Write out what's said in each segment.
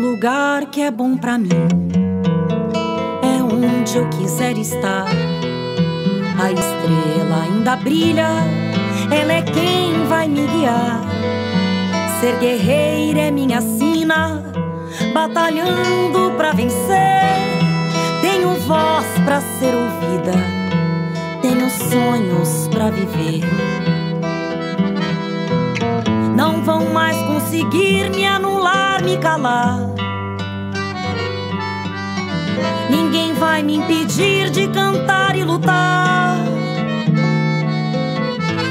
lugar que é bom pra mim é onde eu quiser estar. A estrela ainda brilha, ela é quem vai me guiar. Ser guerreira é minha sina, batalhando pra vencer. Tenho voz pra ser ouvida, tenho sonhos pra viver. Não vão mais conseguir me anular, me calar. Ninguém vai me impedir de cantar e lutar.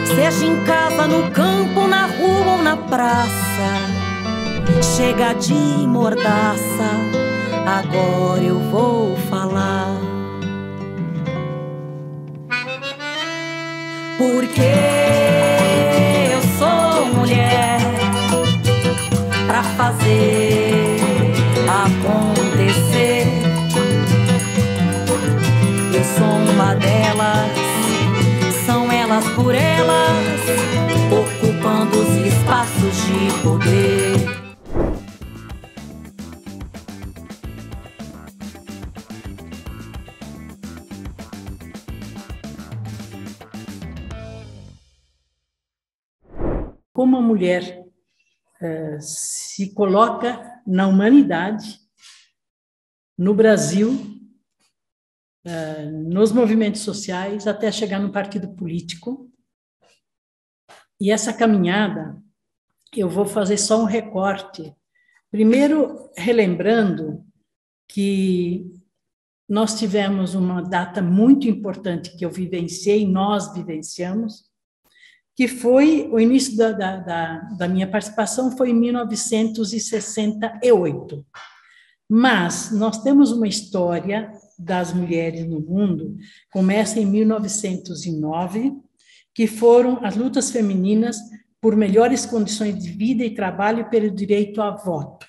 Seja em casa, no campo, na rua ou na praça. Chega de mordaça, agora eu vou falar. Porque eu sou mulher pra fazer acontecer. Eu sou uma delas, são elas por elas, ocupando os espaços de poder. Como a mulher se coloca na humanidade, no Brasil, nos movimentos sociais, até chegar no partido político. E essa caminhada, eu vou fazer só um recorte. Primeiro, relembrando que nós tivemos uma data muito importante que eu vivenciei, nós vivenciamos, que foi o início da minha participação, foi em 1968. Mas nós temos uma história das mulheres no mundo, começa em 1909, que foram as lutas femininas por melhores condições de vida e trabalho e pelo direito a voto.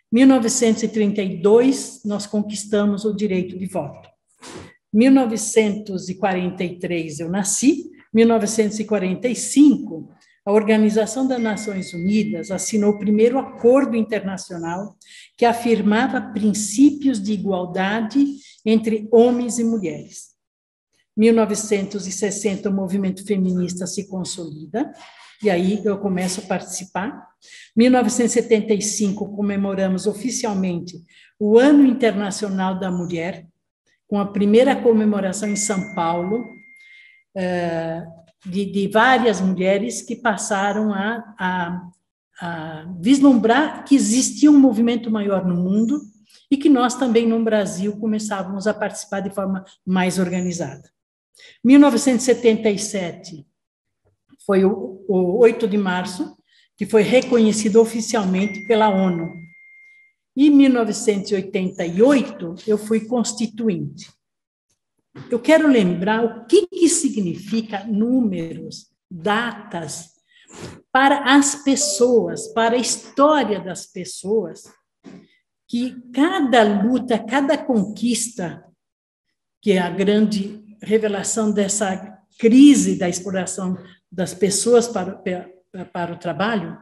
1932, nós conquistamos o direito de voto. 1943, eu nasci. 1945, a Organização das Nações Unidas assinou o primeiro acordo internacional que afirmava princípios de igualdade entre homens e mulheres. 1960, o movimento feminista se consolida, e aí eu começo a participar. 1975, comemoramos oficialmente o Ano Internacional da Mulher, com a primeira comemoração em São Paulo, de várias mulheres que passaram a vislumbrar que existia um movimento maior no mundo e que nós também no Brasil começávamos a participar de forma mais organizada. 1977 foi o 8 de março, que foi reconhecido oficialmente pela ONU. E em 1988 eu fui constituinte. Eu quero lembrar o que significa números, datas, para as pessoas, para a história das pessoas, que cada luta, cada conquista, que é a grande revelação dessa crise da exploração das pessoas para o trabalho,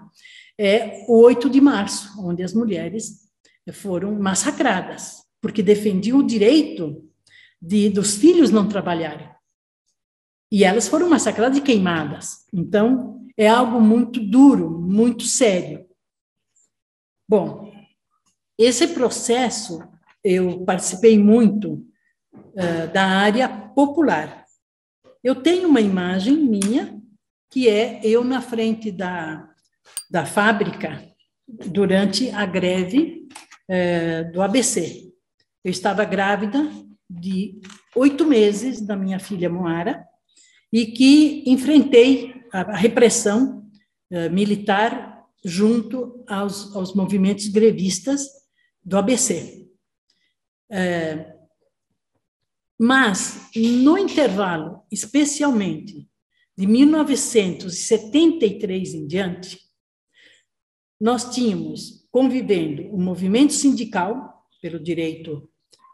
é o 8 de março, onde as mulheres foram massacradas, porque defendiam o direito dos filhos não trabalharem. E elas foram massacradas e queimadas. Então, é algo muito duro, muito sério. Bom, esse processo, eu participei muito da área popular. Eu tenho uma imagem minha, que é eu na frente da fábrica, durante a greve do ABC. Eu estava grávida de 8 meses da minha filha Moara, e que enfrentei a repressão militar junto aos movimentos grevistas do ABC. Mas, no intervalo, especialmente de 1973 em diante, nós tínhamos convivendo o movimento sindical pelo direito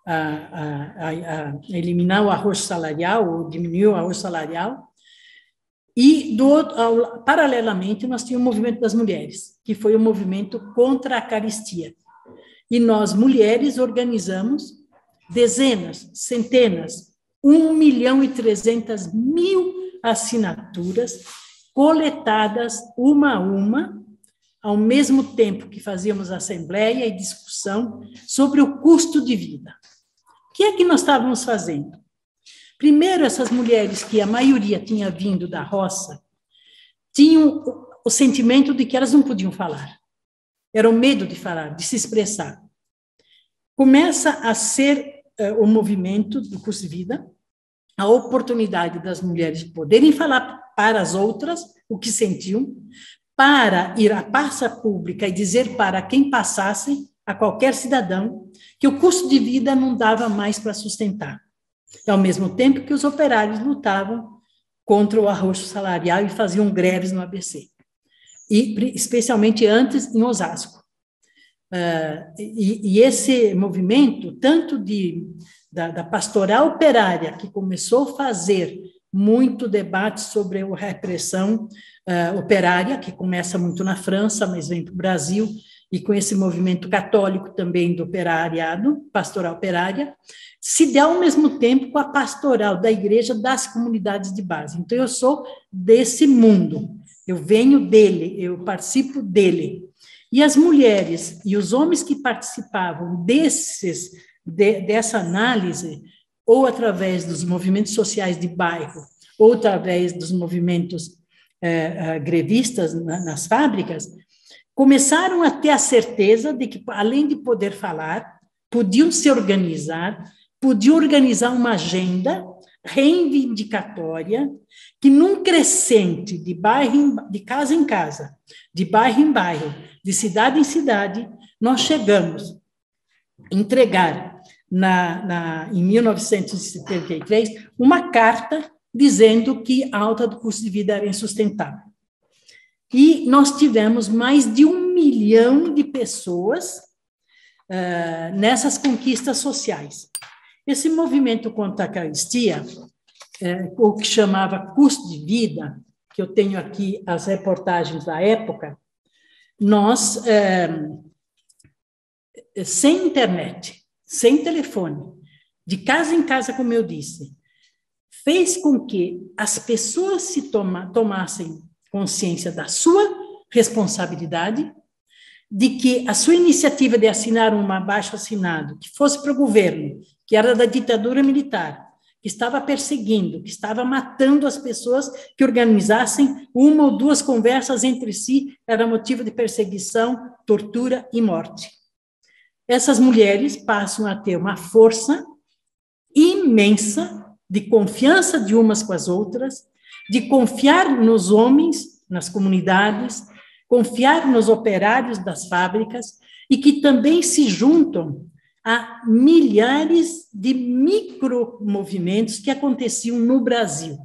a eliminar o arroz salarial, ou diminuir o arroz salarial, e, paralelamente, nós tínhamos o movimento das mulheres, que foi o movimento contra a carestia. E nós, mulheres, organizamos dezenas, centenas, 1.300.000 assinaturas coletadas uma a uma, ao mesmo tempo que fazíamos assembleia e discussão sobre o custo de vida. O que é que nós estávamos fazendo? Primeiro, essas mulheres, que a maioria tinha vindo da roça, tinham o sentimento de que elas não podiam falar. Era o medo de falar, de se expressar. Começa a ser o movimento do custo de vida, a oportunidade das mulheres poderem falar para as outras o que sentiam, para ir à praça pública e dizer para quem passasse, a qualquer cidadão, que o custo de vida não dava mais para sustentar. Ao mesmo tempo que os operários lutavam contra o arroxo salarial e faziam greves no ABC, e especialmente antes em Osasco. E esse movimento, tanto da pastoral operária, que começou a fazer muito debate sobre a repressão operária, que começa muito na França, mas vem para o Brasil, e com esse movimento católico também do operariado, pastoral operária, se dá ao mesmo tempo com a pastoral da igreja das comunidades de base. Então, eu sou desse mundo, eu venho dele, eu participo dele. E as mulheres e os homens que participavam dessa análise, ou através dos movimentos sociais de bairro, ou através dos movimentos grevistas nas fábricas, começaram a ter a certeza de que, além de poder falar, podiam se organizar, podiam organizar uma agenda reivindicatória, que num crescente de casa em casa, de bairro em bairro, de cidade em cidade, nós chegamos a entregar, em 1973, uma carta dizendo que a alta do custo de vida era insustentável. E nós tivemos mais de 1 milhão de pessoas nessas conquistas sociais. Esse movimento contra a carestia, o que chamava custo de vida, que eu tenho aqui as reportagens da época, nós, sem internet, sem telefone, de casa em casa, como eu disse, fez com que as pessoas se tomassem consciência da sua responsabilidade, de que a sua iniciativa de assinar um abaixo-assinado, que fosse para o governo, que era da ditadura militar, que estava perseguindo, que estava matando as pessoas que organizassem uma ou duas conversas entre si, era motivo de perseguição, tortura e morte. Essas mulheres passam a ter uma força imensa de confiança de umas com as outras, de confiar nos homens, nas comunidades, confiar nos operários das fábricas, e que também se juntam a milhares de micromovimentos que aconteciam no Brasil.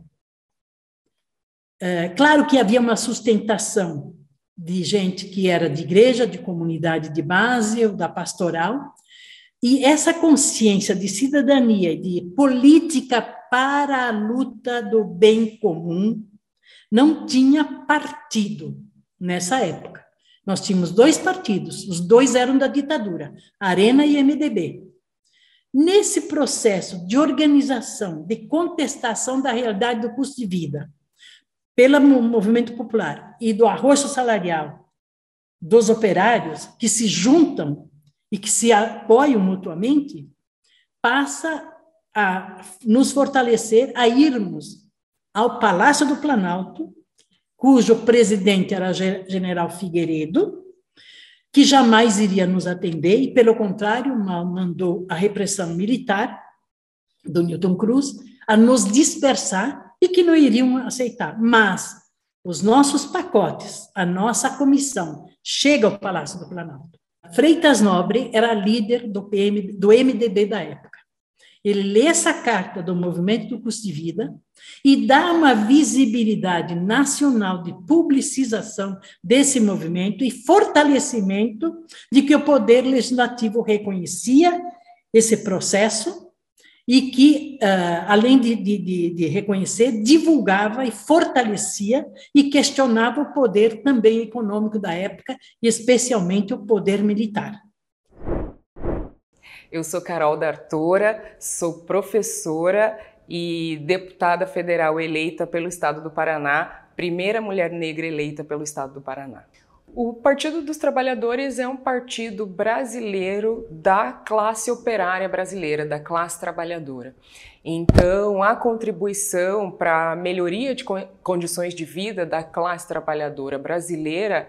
Claro que havia uma sustentação de gente que era de igreja, de comunidade de base, ou da pastoral, e essa consciência de cidadania, de política para a luta do bem comum, não tinha partido nessa época. Nós tínhamos 2 partidos, os 2 eram da ditadura, Arena e MDB. Nesse processo de organização, de contestação da realidade do custo de vida, pelo movimento popular e do arroxo salarial dos operários, que se juntam e que se apoiam mutuamente, passa a nos fortalecer a irmos ao Palácio do Planalto, cujo presidente era General Figueiredo, que jamais iria nos atender, e, pelo contrário, mandou a repressão militar do Newton Cruz a nos dispersar e que não iriam aceitar. Mas os nossos pacotes, a nossa comissão, chega ao Palácio do Planalto. Freitas Nobre era líder do MDB da época. Ele lê essa carta do movimento do custo de vida e dá uma visibilidade nacional de publicização desse movimento e fortalecimento de que o Poder Legislativo reconhecia esse processo e que, além de reconhecer, divulgava e fortalecia e questionava o poder também econômico da época, e especialmente o poder militar. Eu sou Carol D'Artora, sou professora e deputada federal eleita pelo Estado do Paraná, primeira mulher negra eleita pelo Estado do Paraná. O Partido dos Trabalhadores é um partido brasileiro da classe operária brasileira, da classe trabalhadora. Então, a contribuição para a melhoria de condições de vida da classe trabalhadora brasileira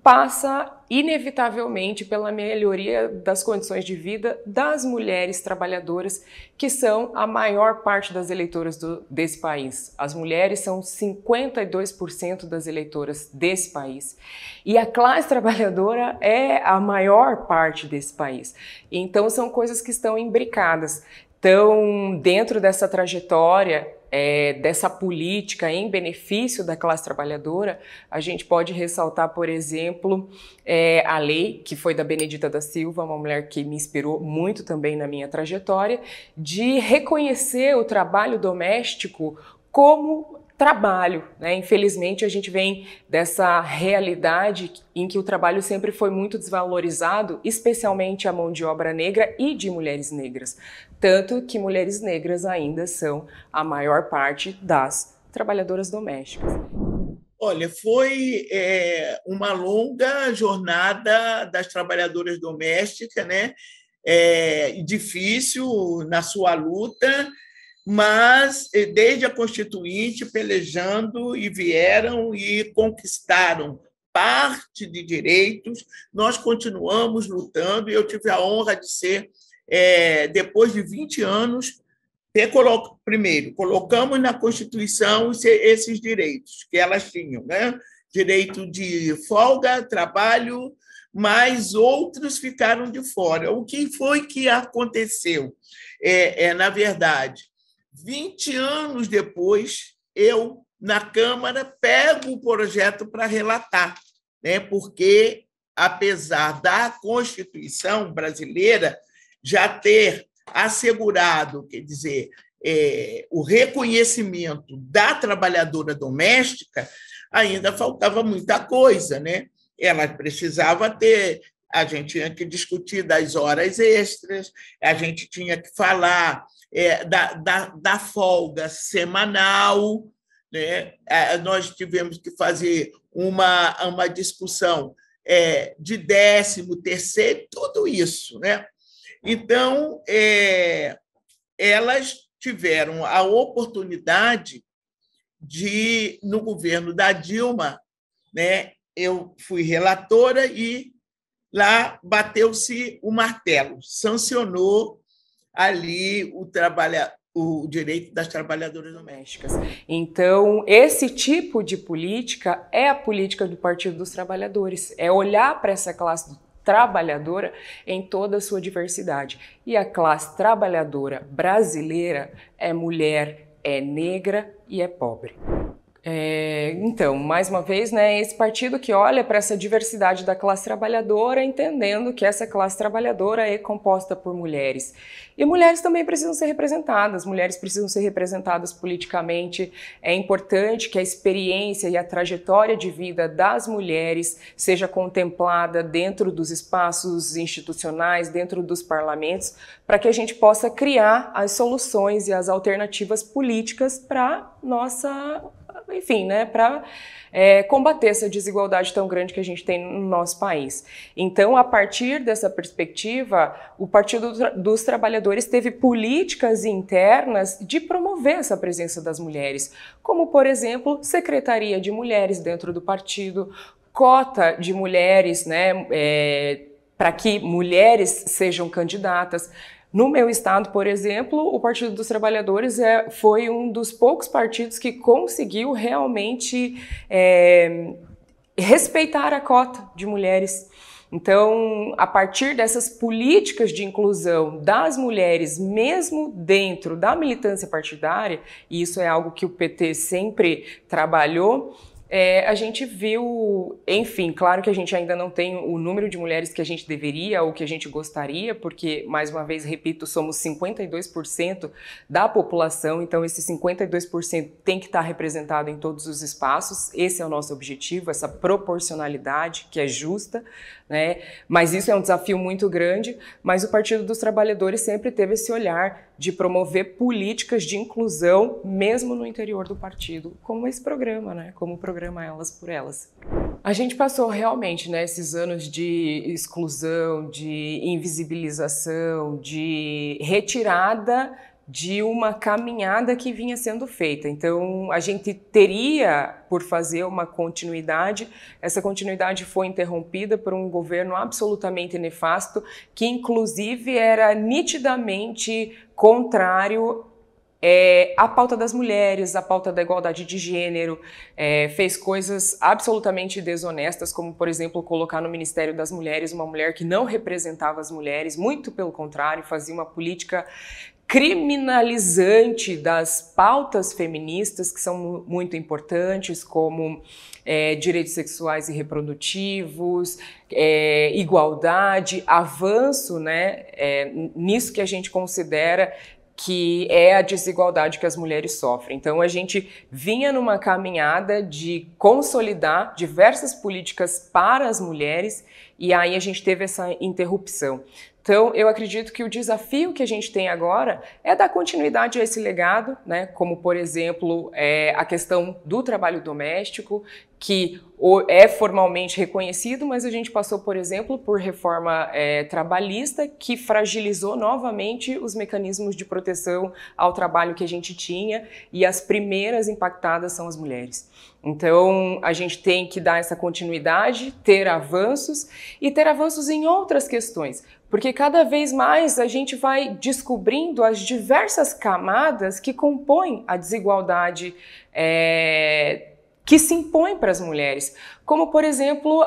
passa inevitavelmente pela melhoria das condições de vida das mulheres trabalhadoras, que são a maior parte das eleitoras desse país. As mulheres são 52% das eleitoras desse país. E a classe trabalhadora é a maior parte desse país. Então, são coisas que estão imbricadas. Então, dentro dessa trajetória, dessa política em benefício da classe trabalhadora, a gente pode ressaltar, por exemplo, a lei, que foi da Benedita da Silva, uma mulher que me inspirou muito também na minha trajetória, de reconhecer o trabalho doméstico como trabalho, né? Infelizmente, a gente vem dessa realidade em que o trabalho sempre foi muito desvalorizado, especialmente a mão de obra negra e de mulheres negras. Tanto que mulheres negras ainda são a maior parte das trabalhadoras domésticas. Olha, foi uma longa jornada das trabalhadoras domésticas, né? Difícil na sua luta, mas desde a Constituinte pelejando e vieram e conquistaram parte de direitos, nós continuamos lutando e eu tive a honra de ser, depois de 20 anos, primeiro, colocamos na Constituição esses direitos que elas tinham, né? Direito de folga, trabalho, mas outros ficaram de fora. O que foi que aconteceu? Na verdade, 20 anos depois, eu, na Câmara, pego o projeto para relatar, né? Porque, apesar da Constituição brasileira já ter assegurado, quer dizer, o reconhecimento da trabalhadora doméstica, ainda faltava muita coisa, né? Ela precisava ter, a gente tinha que discutir das horas extras, a gente tinha que falar da folga semanal, né? Nós tivemos que fazer uma discussão de 13º, tudo isso, né? Então, elas tiveram a oportunidade de, no governo da Dilma, né? Eu fui relatora e lá bateu-se o martelo, sancionou ali o direito das trabalhadoras domésticas. Então, esse tipo de política é a política do Partido dos Trabalhadores, é olhar para essa classe trabalhadora em toda a sua diversidade. E a classe trabalhadora brasileira é mulher, é negra e é pobre. Então, mais uma vez, né, esse partido que olha para essa diversidade da classe trabalhadora, entendendo que essa classe trabalhadora é composta por mulheres. E mulheres também precisam ser representadas, mulheres precisam ser representadas politicamente. É importante que a experiência e a trajetória de vida das mulheres seja contemplada dentro dos espaços institucionais, dentro dos parlamentos, para que a gente possa criar as soluções e as alternativas políticas para enfim, né, para combater essa desigualdade tão grande que a gente tem no nosso país. Então, a partir dessa perspectiva, o Partido dos Trabalhadores teve políticas internas de promover essa presença das mulheres, como, por exemplo, Secretaria de Mulheres dentro do partido, cota de mulheres, né, para que mulheres sejam candidatas. No meu estado, por exemplo, o Partido dos Trabalhadores foi um dos poucos partidos que conseguiu realmente respeitar a cota de mulheres. Então, a partir dessas políticas de inclusão das mulheres, mesmo dentro da militância partidária, e isso é algo que o PT sempre trabalhou, a gente viu, enfim, claro que a gente ainda não tem o número de mulheres que a gente deveria ou que a gente gostaria, porque, mais uma vez, repito, somos 52% da população, então esse 52% tem que estar representado em todos os espaços, esse é o nosso objetivo, essa proporcionalidade que é justa, né? Mas isso é um desafio muito grande, mas o Partido dos Trabalhadores sempre teve esse olhar de promover políticas de inclusão, mesmo no interior do partido, como esse programa, né? Como o programa Elas por Elas. A gente passou realmente, né, esses anos de exclusão, de invisibilização, de retirada de uma caminhada que vinha sendo feita. Então, a gente teria por fazer uma continuidade. Essa continuidade foi interrompida por um governo absolutamente nefasto, que inclusive era nitidamente contrário a pauta das mulheres, a pauta da igualdade de gênero, fez coisas absolutamente desonestas, como, por exemplo, colocar no Ministério das Mulheres uma mulher que não representava as mulheres, muito pelo contrário, fazia uma política criminalizante das pautas feministas, que são muito importantes, como direitos sexuais e reprodutivos, igualdade, avanço, né, nisso que a gente considera que é a desigualdade que as mulheres sofrem. Então, a gente vinha numa caminhada de consolidar diversas políticas para as mulheres e aí a gente teve essa interrupção. Então, eu acredito que o desafio que a gente tem agora é dar continuidade a esse legado, né? Como, por exemplo, a questão do trabalho doméstico, que é formalmente reconhecido, mas a gente passou, por exemplo, por reforma trabalhista, que fragilizou novamente os mecanismos de proteção ao trabalho que a gente tinha, e as primeiras impactadas são as mulheres. Então, a gente tem que dar essa continuidade, ter avanços e ter avanços em outras questões, porque cada vez mais a gente vai descobrindo as diversas camadas que compõem a desigualdade que se impõe para as mulheres, como, por exemplo,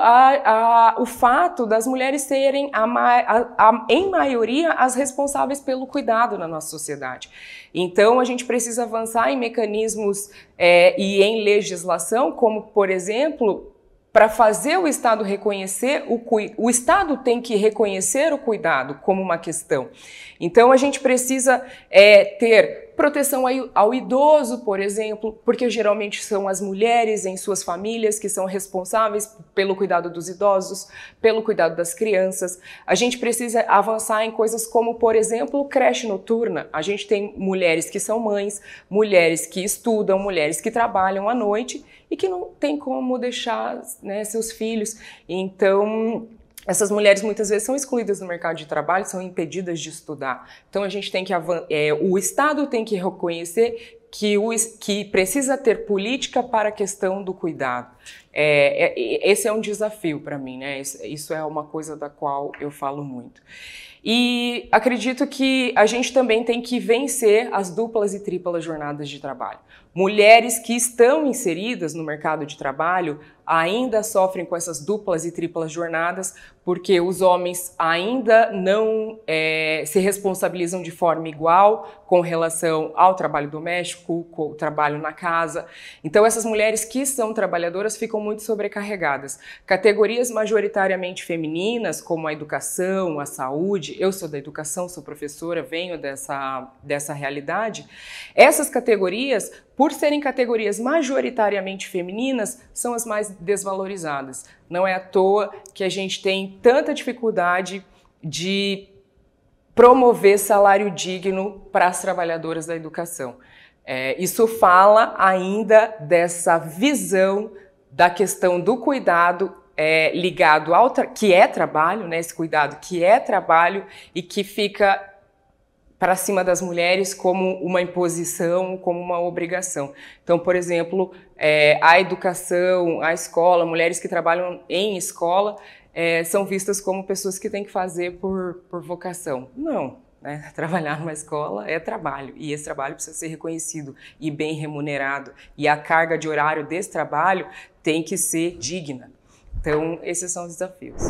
o fato das mulheres serem, em maioria, as responsáveis pelo cuidado na nossa sociedade. Então, a gente precisa avançar em mecanismos e em legislação, como, por exemplo, para fazer o Estado reconhecer, o Estado tem que reconhecer o cuidado como uma questão. Então, a gente precisa ter proteção ao idoso, por exemplo, porque geralmente são as mulheres em suas famílias que são responsáveis pelo cuidado dos idosos, pelo cuidado das crianças. A gente precisa avançar em coisas como, por exemplo, creche noturna. A gente tem mulheres que são mães, mulheres que estudam, mulheres que trabalham à noite e que não tem como deixar, né, seus filhos. Então, essas mulheres muitas vezes são excluídas do mercado de trabalho, são impedidas de estudar. Então a gente tem que o Estado tem que reconhecer que precisa ter política para a questão do cuidado. Esse é um desafio para mim, né? Isso é uma coisa da qual eu falo muito. E acredito que a gente também tem que vencer as duplas e triplas jornadas de trabalho. Mulheres que estão inseridas no mercado de trabalho ainda sofrem com essas duplas e triplas jornadas porque os homens ainda não se responsabilizam de forma igual com relação ao trabalho doméstico, com o trabalho na casa. Então, essas mulheres que são trabalhadoras ficam muito sobrecarregadas. Categorias majoritariamente femininas, como a educação, a saúde, eu sou da educação, sou professora, venho dessa realidade, essas categorias, por serem categorias majoritariamente femininas, são as mais desvalorizadas. Não é à toa que a gente tem tanta dificuldade de promover salário digno para as trabalhadoras da educação. Isso fala ainda dessa visão da questão do cuidado ligado ao que é trabalho, né? Esse cuidado que é trabalho e que fica para cima das mulheres como uma imposição, como uma obrigação. Então, por exemplo, a educação, a escola, mulheres que trabalham em escola são vistas como pessoas que têm que fazer por vocação. Não, né? Trabalhar numa escola é trabalho, e esse trabalho precisa ser reconhecido e bem remunerado, e a carga de horário desse trabalho tem que ser digna. Então, esses são os desafios.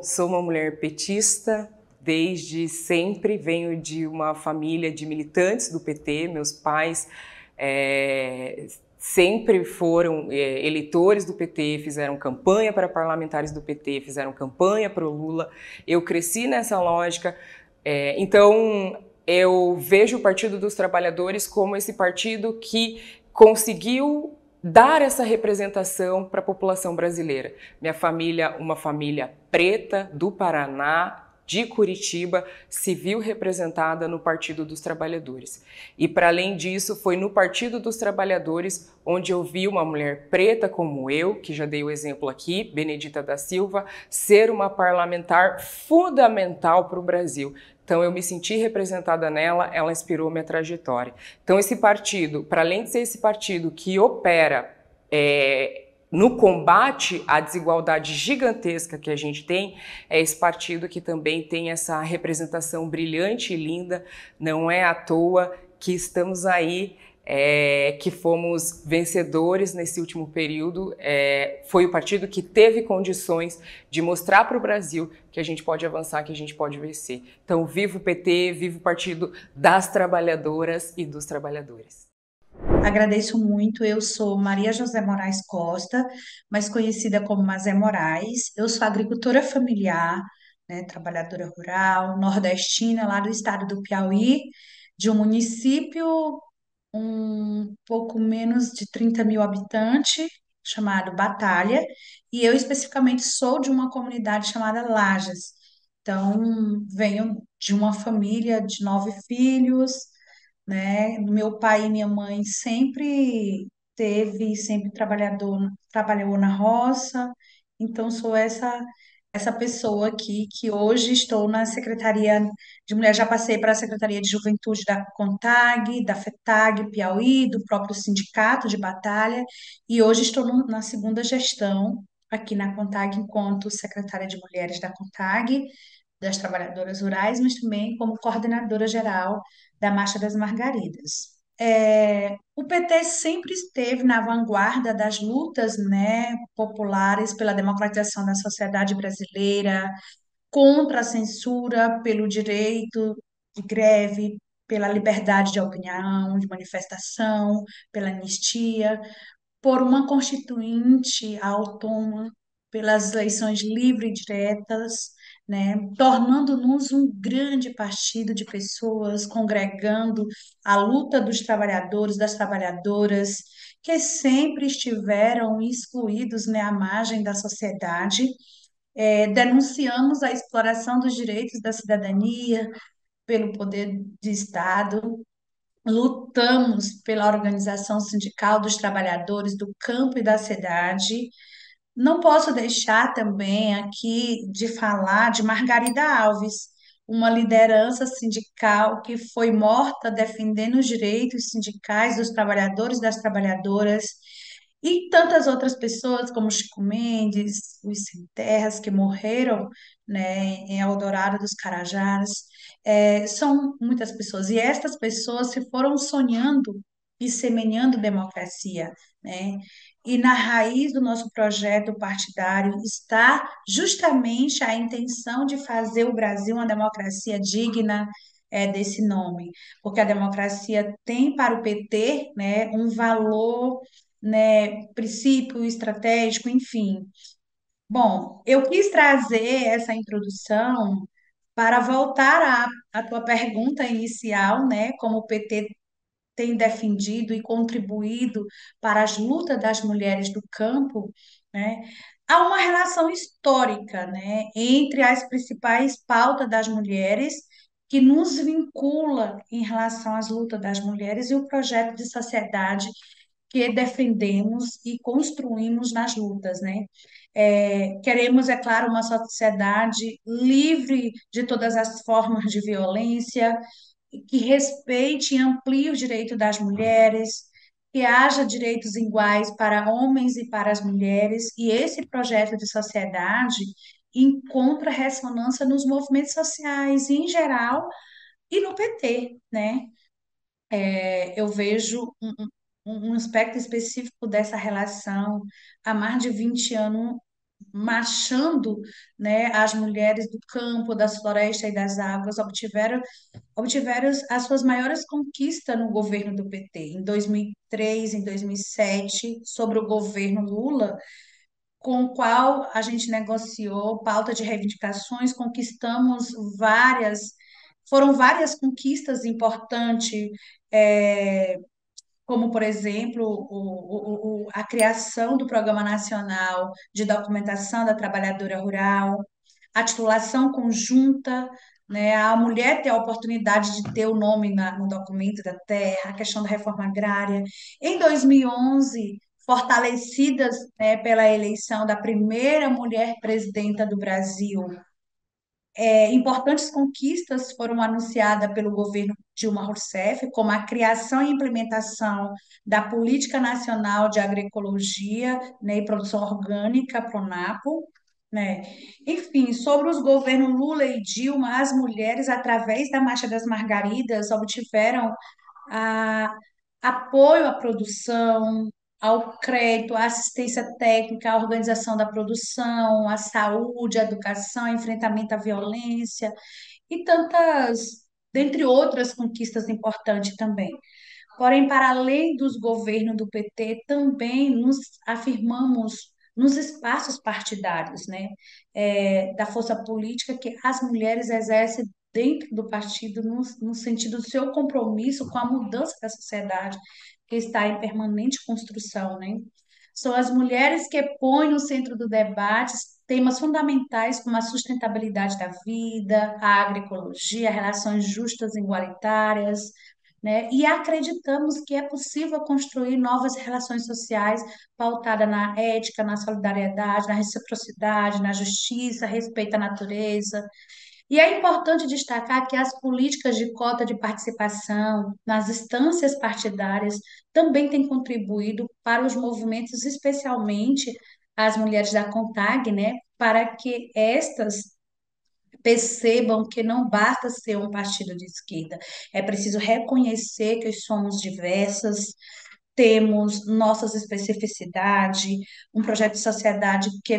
Sou uma mulher petista, desde sempre, venho de uma família de militantes do PT, meus pais sempre foram eleitores do PT, fizeram campanha para parlamentares do PT, fizeram campanha para o Lula, eu cresci nessa lógica, então eu vejo o Partido dos Trabalhadores como esse partido que conseguiu dar essa representação para a população brasileira. Minha família, uma família preta do Paraná, de Curitiba, se viu representada no Partido dos Trabalhadores. E, para além disso, foi no Partido dos Trabalhadores onde eu vi uma mulher preta como eu, que já dei o exemplo aqui, Benedita da Silva, ser uma parlamentar fundamental para o Brasil. Então, eu me senti representada nela, ela inspirou minha trajetória. Então, esse partido, para além de ser esse partido que opera no combate à desigualdade gigantesca que a gente tem, é esse partido que também tem essa representação brilhante e linda. Não é à toa que estamos aí, que fomos vencedores nesse último período. Foi o partido que teve condições de mostrar para o Brasil que a gente pode avançar, que a gente pode vencer. Então, viva o PT, viva o Partido das Trabalhadoras e dos Trabalhadores. Agradeço muito. Eu sou Maria José Moraes Costa, mais conhecida como Mazé Moraes. Eu sou agricultora familiar, né, trabalhadora rural, nordestina, lá do estado do Piauí, de um município um pouco menos de 30 mil habitantes, chamado Batalha, e eu especificamente sou de uma comunidade chamada Lajas. Então, venho de uma família de 9 filhos, né? Meu pai e minha mãe sempre trabalhou na roça, então sou essa pessoa aqui que hoje estou na Secretaria de Mulher, já passei para a Secretaria de Juventude da CONTAG, da FETAG, Piauí, do próprio sindicato de Batalha, e hoje estou na segunda gestão aqui na CONTAG enquanto secretária de Mulheres da CONTAG, das trabalhadoras rurais, mas também como coordenadora geral da Marcha das Margaridas. O PT sempre esteve na vanguarda das lutas, né, populares pela democratização da sociedade brasileira, contra a censura, pelo direito de greve, pela liberdade de opinião, de manifestação, pela anistia, por uma constituinte autônoma, pelas eleições livres e diretas, né, tornando-nos um grande partido de pessoas congregando a luta dos trabalhadores, das trabalhadoras, que sempre estiveram excluídos, né, à margem da sociedade. Denunciamos a exploração dos direitos da cidadania pelo poder de Estado, lutamos pela organização sindical dos trabalhadores do campo e da cidade. Não posso deixar também aqui de falar de Margarida Alves, uma liderança sindical que foi morta defendendo os direitos sindicais dos trabalhadores e das trabalhadoras, e tantas outras pessoas, como Chico Mendes, Luiz Sem Terras, que morreram, né, em Eldorado dos Carajás. São muitas pessoas, e estas pessoas se foram sonhando e semeando democracia, né? E na raiz do nosso projeto partidário está justamente a intenção de fazer o Brasil uma democracia digna, desse nome, porque a democracia tem para o PT, né, um valor, né, princípio estratégico, enfim. Bom, eu quis trazer essa introdução para voltar à tua pergunta inicial, né, como o PT tem defendido e contribuído para as lutas das mulheres do campo, né? Há uma relação histórica, né, entre as principais pautas das mulheres que nos vincula em relação às lutas das mulheres e o projeto de sociedade que defendemos e construímos nas lutas, né? Queremos, é claro, uma sociedade livre de todas as formas de violência, que respeite e amplie o direito das mulheres, que haja direitos iguais para homens e para as mulheres, e esse projeto de sociedade encontra ressonância nos movimentos sociais em geral e no PT, né? Eu vejo um aspecto específico dessa relação há mais de 20 anos, marchando, né, as mulheres do campo, das florestas e das águas obtiveram as suas maiores conquistas no governo do PT. Em 2003, em 2007, sobre o governo Lula, com o qual a gente negociou pauta de reivindicações, conquistamos foram várias conquistas importantes, é, como, por exemplo, a criação do Programa Nacional de Documentação da Trabalhadora Rural, a titulação conjunta, né, a mulher ter a oportunidade de ter o nome no documento da terra, a questão da reforma agrária. Em 2011, fortalecidas, né, pela eleição da primeira mulher presidenta do Brasil, importantes conquistas foram anunciadas pelo governo Dilma Rousseff, como a criação e implementação da Política Nacional de Agroecologia, né, e Produção Orgânica, PRONAPO, né? Enfim, sobre os governos Lula e Dilma, as mulheres, através da Marcha das Margaridas, obtiveram a apoio à produção, ao crédito, à assistência técnica, à organização da produção, à saúde, à educação, ao enfrentamento à violência e tantas, dentre outras conquistas importantes também. Porém, para além dos governos do PT, também nos afirmamos nos espaços partidários, né, da força política que as mulheres exercem dentro do partido, no sentido do seu compromisso com a mudança da sociedade, que está em permanente construção, né? São as mulheres que põem no centro do debate temas fundamentais como a sustentabilidade da vida, a agroecologia, relações justas e igualitárias, né? E acreditamos que é possível construir novas relações sociais pautadas na ética, na solidariedade, na reciprocidade, na justiça, respeito à natureza. E é importante destacar que as políticas de cota de participação nas instâncias partidárias também têm contribuído para os movimentos, especialmente as mulheres da CONTAG, né, para que estas percebam que não basta ser um partido de esquerda, é preciso reconhecer que somos diversas, temos nossas especificidades, um projeto de sociedade que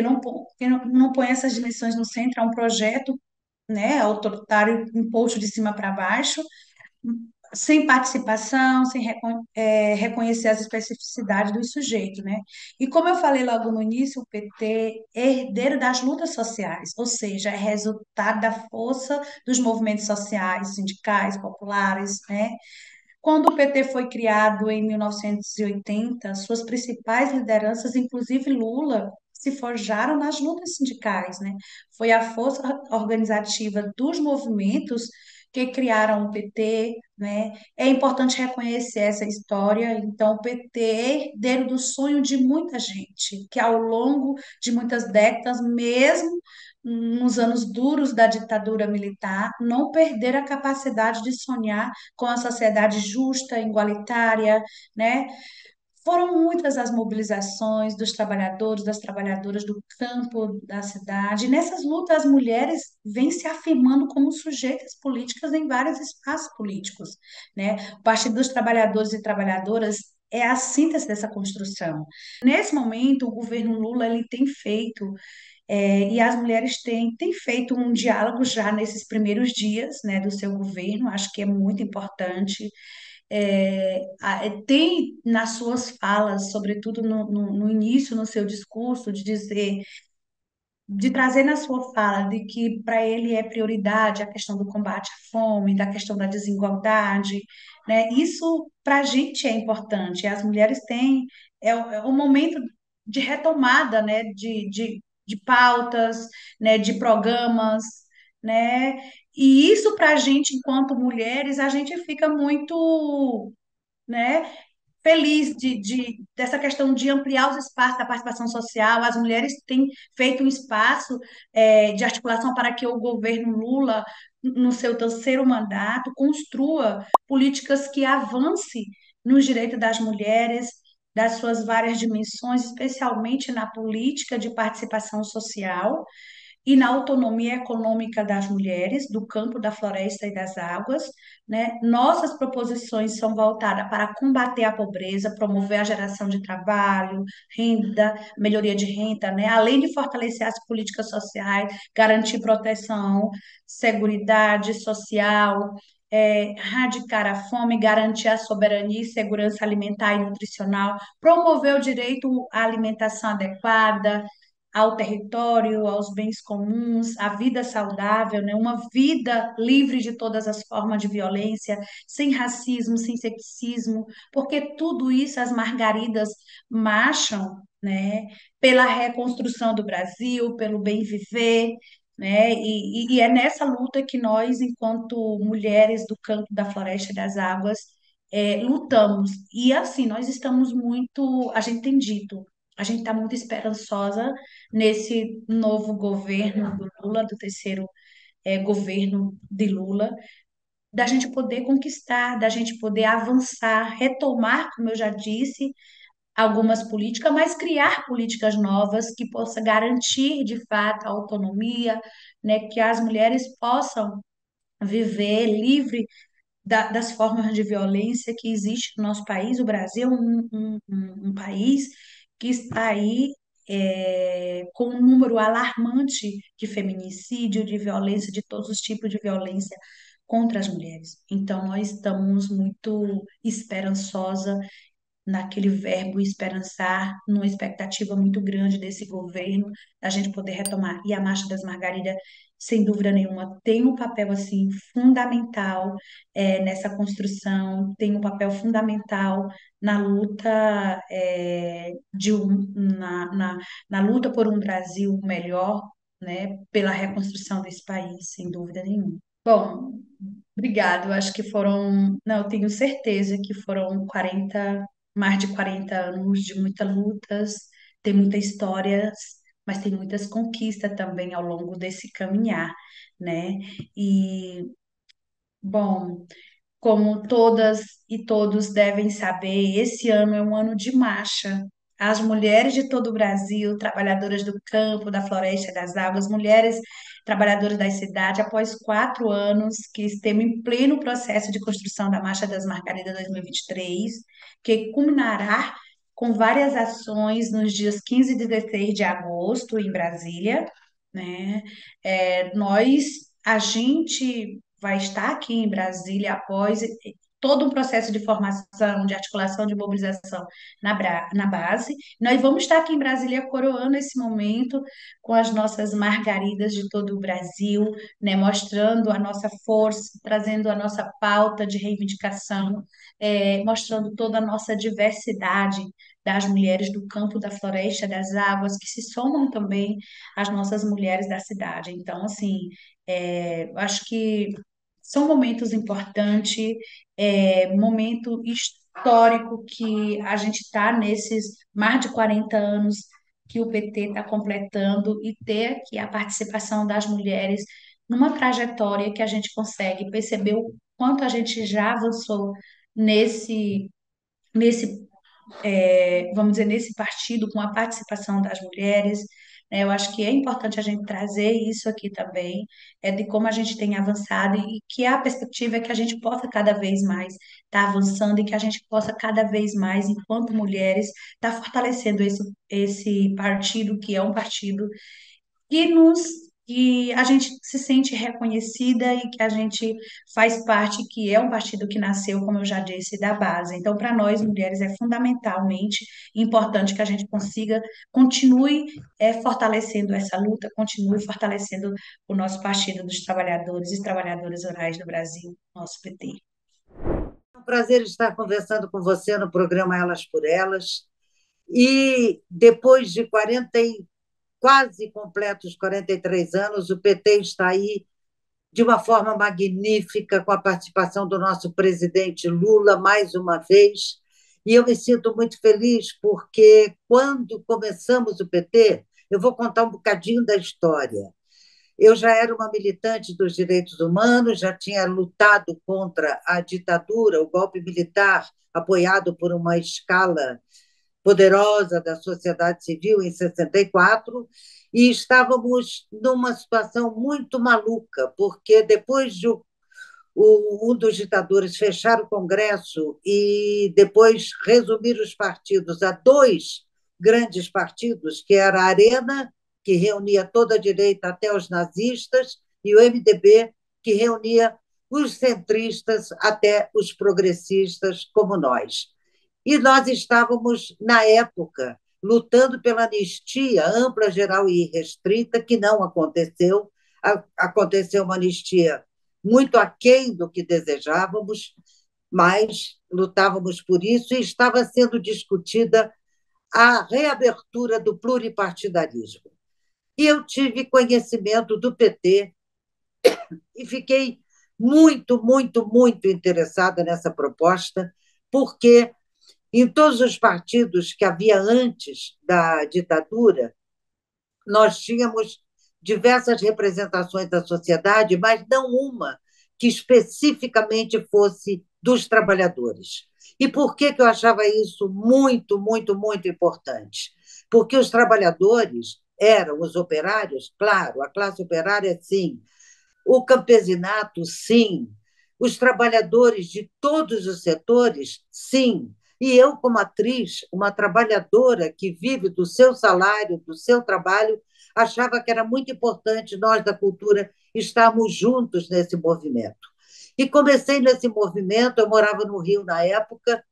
não põe essas dimensões no centro, é um projeto, né, autoritário, imposto de cima para baixo, sem participação, sem reconhecer as especificidades do sujeito, né? E como eu falei logo no início, o PT é herdeiro das lutas sociais, ou seja, é resultado da força dos movimentos sociais, sindicais, populares, né? Quando o PT foi criado em 1980, suas principais lideranças, inclusive Lula, se forjaram nas lutas sindicais, né? Foi a força organizativa dos movimentos que criaram o PT, né? É importante reconhecer essa história. Então, o PT é herdeiro do sonho de muita gente, que ao longo de muitas décadas, mesmo nos anos duros da ditadura militar, não perderam a capacidade de sonhar com a sociedade justa, igualitária, né? Foram muitas as mobilizações dos trabalhadores, das trabalhadoras do campo, da cidade. E nessas lutas, as mulheres vêm se afirmando como sujeitas políticas em vários espaços políticos, né? O Partido dos Trabalhadores e Trabalhadoras é a síntese dessa construção. Nesse momento, o governo Lula ele tem feito e as mulheres têm feito um diálogo já nesses primeiros dias, né, do seu governo, acho que é muito importante. Tem nas suas falas, sobretudo no início, no seu discurso, de trazer na sua fala de que para ele é prioridade a questão do combate à fome, da questão da desigualdade, né? Isso para a gente é importante. As mulheres têm um momento de retomada, né? De pautas, né? De programas, né? E isso para a gente, enquanto mulheres, a gente fica muito, né, feliz dessa questão de ampliar os espaços da participação social. As mulheres têm feito um espaço de articulação para que o governo Lula, no seu terceiro mandato, construa políticas que avancem nos direitos das mulheres, das suas várias dimensões, especialmente na política de participação social e na autonomia econômica das mulheres, do campo, da floresta e das águas, né? Nossas proposições são voltadas para combater a pobreza, promover a geração de trabalho, renda, melhoria de renda, né? Além de fortalecer as políticas sociais, garantir proteção, seguridade social, erradicar a fome, garantir a soberania e segurança alimentar e nutricional, promover o direito à alimentação adequada, ao território, aos bens comuns, à vida saudável, né? Uma vida livre de todas as formas de violência, sem racismo, sem sexismo, porque tudo isso as margaridas marcham, né? Pela reconstrução do Brasil, pelo bem viver, né? E é nessa luta que nós, enquanto mulheres do campo, da floresta e das águas, lutamos. E assim, nós estamos muito, a gente tem dito, a gente está muito esperançosa nesse novo governo do Lula, do terceiro governo de Lula, da gente poder conquistar, da gente poder avançar, retomar, como eu já disse, algumas políticas, mas criar políticas novas que possa garantir de fato a autonomia, né, que as mulheres possam viver livre das formas de violência que existe no nosso país. O Brasil é um país que está aí com um número alarmante de feminicídio, de violência, de todos os tipos de violência contra as mulheres. Então, nós estamos muito esperançosa naquele verbo esperançar, numa expectativa muito grande desse governo, da gente poder retomar. E a Marcha das Margaridas, sem dúvida nenhuma, tem um papel assim fundamental nessa construção, tem um papel fundamental na luta na luta por um Brasil melhor, né, pela reconstrução desse país, sem dúvida nenhuma. Bom, obrigado. Acho que foram, não, eu tenho certeza que foram mais de 40 anos de muitas lutas, tem muitas histórias, mas tem muitas conquistas também ao longo desse caminhar, né? E, bom, como todas e todos devem saber, esse ano é um ano de marcha. As mulheres de todo o Brasil, trabalhadoras do campo, da floresta, das águas, mulheres trabalhadoras das cidades, após 4 anos que estamos em pleno processo de construção da Marcha das Margaridas 2023, que culminará com várias ações nos dias 15 e 16 de agosto em Brasília, né? A gente vai estar aqui em Brasília após todo um processo de formação, de articulação, de mobilização na base. Nós vamos estar aqui em Brasília coroando esse momento com as nossas margaridas de todo o Brasil, né, mostrando a nossa força, trazendo a nossa pauta de reivindicação, mostrando toda a nossa diversidade das mulheres do campo, da floresta, das águas, que se somam também às nossas mulheres da cidade. Então, assim, acho que são momentos importantes, momento histórico que a gente está nesses mais de 40 anos que o PT está completando e ter aqui a participação das mulheres numa trajetória que a gente consegue perceber o quanto a gente já avançou nesse vamos dizer, nesse partido, com a participação das mulheres, né? Eu acho que é importante a gente trazer isso aqui também, de como a gente tem avançado e que a perspectiva é que a gente possa cada vez mais estar avançando e que a gente possa cada vez mais, enquanto mulheres, estar fortalecendo esse partido, que é um partido que a gente se sente reconhecida e que a gente faz parte, que é um partido que nasceu, como eu já disse, da base. Então, para nós, mulheres, é fundamentalmente importante que a gente continue fortalecendo essa luta, continue fortalecendo o nosso Partido dos Trabalhadores e Trabalhadoras Rurais do Brasil, nosso PT. É um prazer estar conversando com você no programa Elas por Elas. E depois de quase completos 43 anos, o PT está aí de uma forma magnífica, com a participação do nosso presidente Lula, mais uma vez. E eu me sinto muito feliz, porque quando começamos o PT, eu vou contar um bocadinho da história. Eu já era uma militante dos direitos humanos, já tinha lutado contra a ditadura, o golpe militar, apoiado por uma escala poderosa da sociedade civil em 64, e estávamos numa situação muito maluca, porque depois de um dos ditadores fechar o Congresso e depois resumir os partidos a dois grandes partidos, que era a Arena, que reunia toda a direita até os nazistas, e o MDB, que reunia os centristas até os progressistas como nós. E nós estávamos, na época, lutando pela anistia ampla, geral e irrestrita, que não aconteceu. Aconteceu uma anistia muito aquém do que desejávamos, mas lutávamos por isso e estava sendo discutida a reabertura do pluripartidarismo. E eu tive conhecimento do PT e fiquei muito, muito, muito interessada nessa proposta, porque em todos os partidos que havia antes da ditadura, nós tínhamos diversas representações da sociedade, mas não uma que especificamente fosse dos trabalhadores. E por que eu achava isso muito, muito, muito importante? Porque os trabalhadores eram os operários, claro, a classe operária, sim, o campesinato, sim, os trabalhadores de todos os setores, sim. E eu, como atriz, uma trabalhadora que vive do seu salário, do seu trabalho, achava que era muito importante nós, da cultura, estarmos juntos nesse movimento. E comecei nesse movimento, eu morava no Rio na época,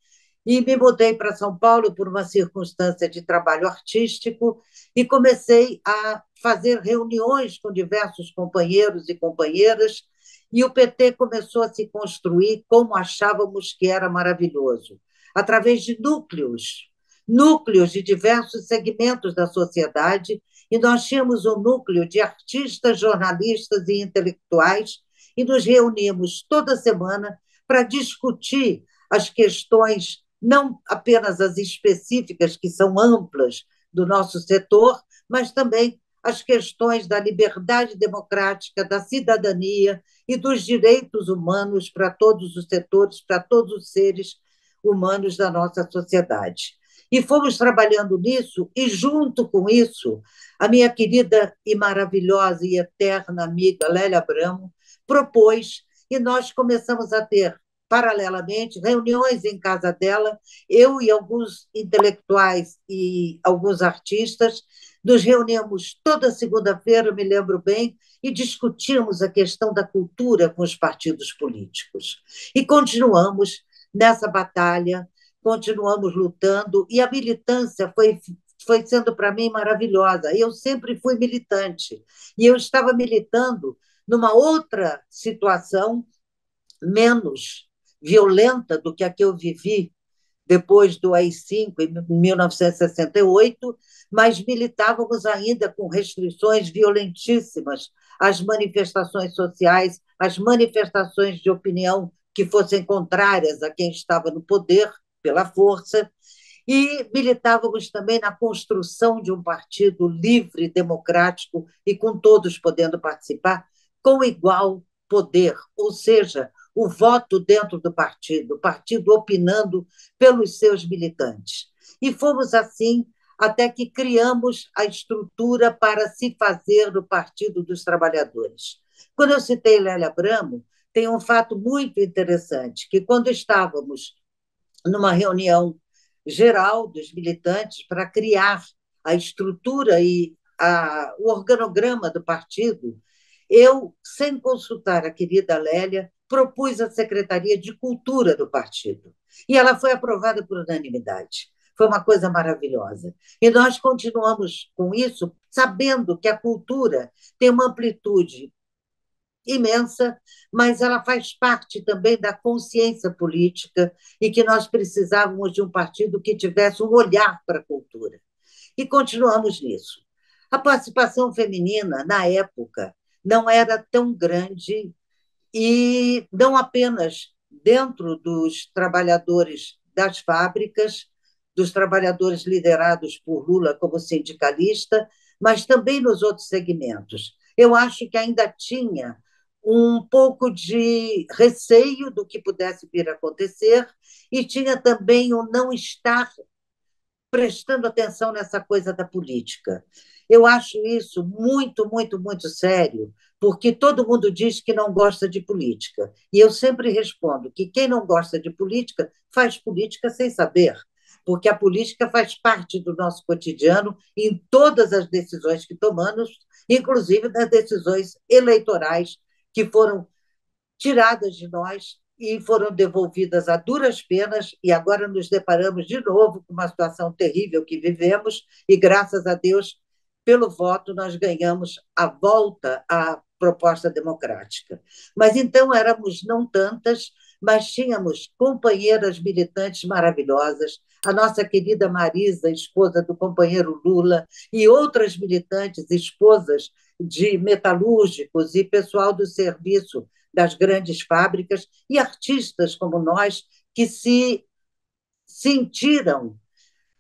e me mudei para São Paulo por uma circunstância de trabalho artístico e comecei a fazer reuniões com diversos companheiros e companheiras, e o PT começou a se construir como achávamos que era maravilhoso, através de núcleos de diversos segmentos da sociedade, e nós tínhamos um núcleo de artistas, jornalistas e intelectuais, e nos reuníamos toda semana para discutir as questões, não apenas as específicas, que são amplas do nosso setor, mas também as questões da liberdade democrática, da cidadania e dos direitos humanos para todos os setores, para todos os seres humanos da nossa sociedade. E fomos trabalhando nisso, e junto com isso, a minha querida e maravilhosa e eterna amiga Lélia Abramo propôs, e nós começamos a ter, paralelamente, reuniões em casa dela, eu e alguns intelectuais e alguns artistas, nos reuníamos toda segunda-feira, eu me lembro bem, e discutíamos a questão da cultura com os partidos políticos. E continuamos nessa batalha, continuamos lutando, e a militância foi sendo para mim maravilhosa. Eu sempre fui militante, e eu estava militando numa outra situação menos violenta do que a que eu vivi depois do AI-5, em 1968, mas militávamos ainda com restrições violentíssimas às manifestações sociais, às manifestações de opinião que fossem contrárias a quem estava no poder, pela força, e militávamos também na construção de um partido livre, democrático e com todos podendo participar com igual poder, ou seja, o voto dentro do partido, o partido opinando pelos seus militantes. E fomos assim até que criamos a estrutura para se fazer o Partido dos Trabalhadores. Quando eu citei Lélia Abramo, tem um fato muito interessante, que quando estávamos numa reunião geral dos militantes para criar a estrutura e o organograma do partido, eu, sem consultar a querida Lélia, propus a Secretaria de Cultura do partido. E ela foi aprovada por unanimidade. Foi uma coisa maravilhosa. E nós continuamos com isso, sabendo que a cultura tem uma amplitude imensa, mas ela faz parte também da consciência política e que nós precisávamos de um partido que tivesse um olhar para a cultura. E continuamos nisso. A participação feminina, na época, não era tão grande, e não apenas dentro dos trabalhadores das fábricas, dos trabalhadores liderados por Lula como sindicalista, mas também nos outros segmentos. Eu acho que ainda tinha um pouco de receio do que pudesse vir a acontecer, e tinha também o não estar prestando atenção nessa coisa da política. Eu acho isso muito, muito, muito sério, porque todo mundo diz que não gosta de política. E eu sempre respondo que quem não gosta de política faz política sem saber, porque a política faz parte do nosso cotidiano em todas as decisões que tomamos, inclusive nas decisões eleitorais que foram tiradas de nós e foram devolvidas a duras penas, e agora nos deparamos de novo com uma situação terrível que vivemos, e graças a Deus, pelo voto, nós ganhamos a volta à proposta democrática. Mas então éramos não tantas, mas tínhamos companheiras militantes maravilhosas, a nossa querida Marisa, esposa do companheiro Lula, e outras militantes, esposas de metalúrgicos e pessoal do serviço das grandes fábricas, e artistas como nós, que se sentiram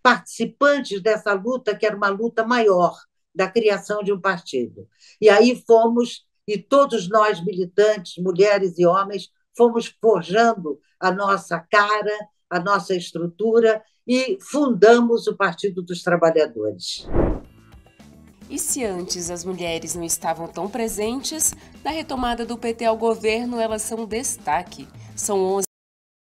participantes dessa luta, que era uma luta maior, da criação de um partido. E aí fomos, e todos nós militantes, mulheres e homens, fomos forjando a nossa cara, a nossa estrutura, e fundamos o Partido dos Trabalhadores. E se antes as mulheres não estavam tão presentes, na retomada do PT ao governo elas são destaque. São 11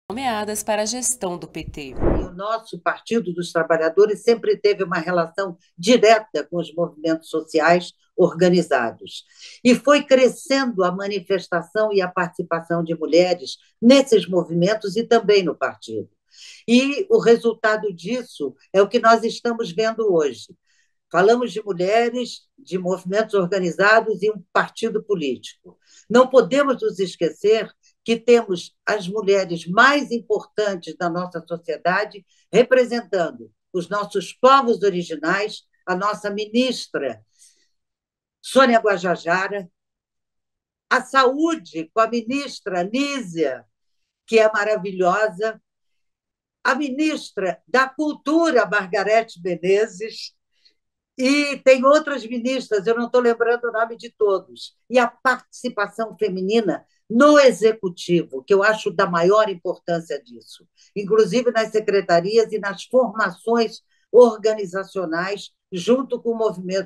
nomeadas para a gestão do PT. E o nosso Partido dos Trabalhadores sempre teve uma relação direta com os movimentos sociais organizados. E foi crescendo a manifestação e a participação de mulheres nesses movimentos e também no partido. E o resultado disso é o que nós estamos vendo hoje. Falamos de mulheres, de movimentos organizados e um partido político. Não podemos nos esquecer que temos as mulheres mais importantes da nossa sociedade representando os nossos povos originais, a nossa ministra Sônia Guajajara, a saúde com a ministra Nízia, que é maravilhosa, a ministra da Cultura, Margarete Menezes, e tem outras ministras, eu não estou lembrando o nome de todos, e a participação feminina no executivo, que eu acho da maior importância disso, inclusive nas secretarias e nas formações organizacionais, junto com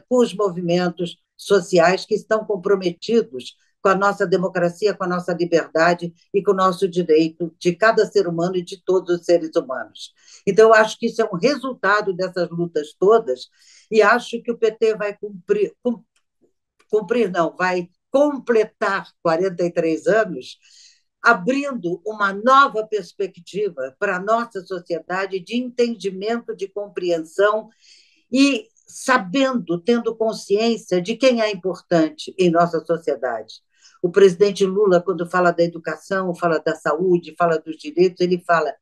os movimentos sociais que estão comprometidos com a nossa democracia, com a nossa liberdade e com o nosso direito de cada ser humano e de todos os seres humanos. Então, eu acho que isso é um resultado dessas lutas todas, e acho que o PT vai vai completar 43 anos, abrindo uma nova perspectiva para a nossa sociedade de entendimento, de compreensão e sabendo, tendo consciência de quem é importante em nossa sociedade. O presidente Lula, quando fala da educação, fala da saúde, fala dos direitos, ele fala: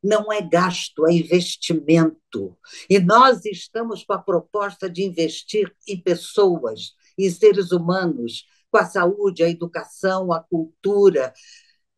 não é gasto, é investimento. E nós estamos com a proposta de investir em pessoas, em seres humanos, com a saúde, a educação, a cultura,